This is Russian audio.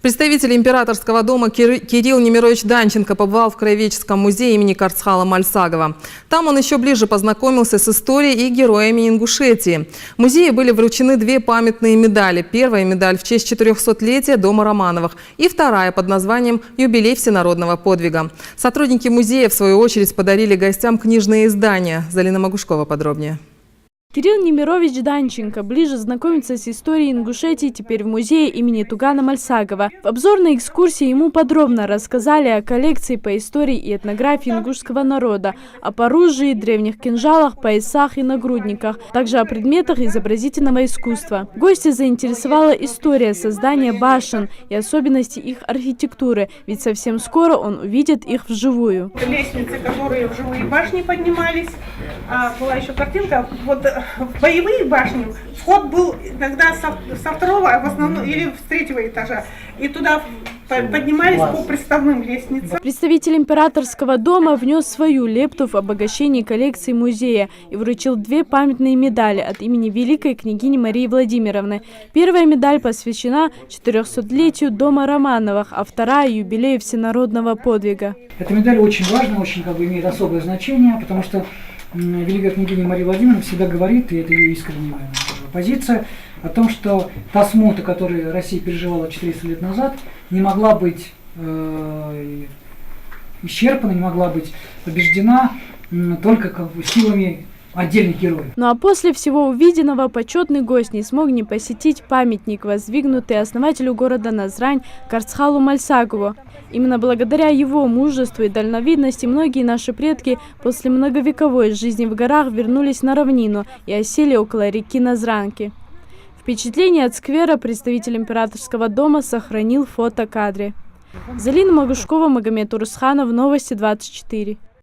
Представитель императорского дома Кирилл Немирович Данченко побывал в Краеведческом музее имени Карцхала Мальсагова. Там он еще ближе познакомился с историей и героями Ингушетии. В музее были вручены две памятные медали. Первая медаль в честь 400-летия дома Романовых и вторая под названием «Юбилей всенародного подвига». Сотрудники музея, в свою очередь, подарили гостям книжные издания. Залина Магушкова подробнее. Кирилл Немирович Данченко ближе знакомится с историей Ингушетии теперь в музее имени Тугана Мальсагова. В обзорной экскурсии ему подробно рассказали о коллекции по истории и этнографии ингушского народа, об оружии, древних кинжалах, поясах и нагрудниках, также о предметах изобразительного искусства. Гостя заинтересовала история создания башен и особенности их архитектуры, ведь совсем скоро он увидит их вживую. Лестницы, которые в жилые башни поднимались, была еще картинка. Вот в боевые башни вход был иногда со второго, в основном, или с третьего этажа. И туда поднимались по приставным лестницам. Представитель императорского дома внес свою лепту в обогащение коллекции музея и вручил две памятные медали от имени великой княгини Марии Владимировны. Первая медаль посвящена 400-летию дома Романовых, а вторая – юбилею всенародного подвига. Эта медаль очень важна, очень имеет особое значение, потому что великая княгиня Мария Владимировна всегда говорит, и это ее искренняя позиция, о том, что та смута, которую Россия переживала 400 лет назад, не могла быть исчерпана, не могла быть побеждена только силами отдельных героев. Ну а после всего увиденного почетный гость не смог не посетить памятник, воздвигнутый основателю города Назрань Карцхалу Мальсагову. Именно благодаря его мужеству и дальновидности многие наши предки после многовековой жизни в горах вернулись на равнину и осели около реки Назранки. Впечатление от сквера представитель императорского дома сохранил в фотокадре. Залина Магушкова, Магомед Урусханов, Новости 24.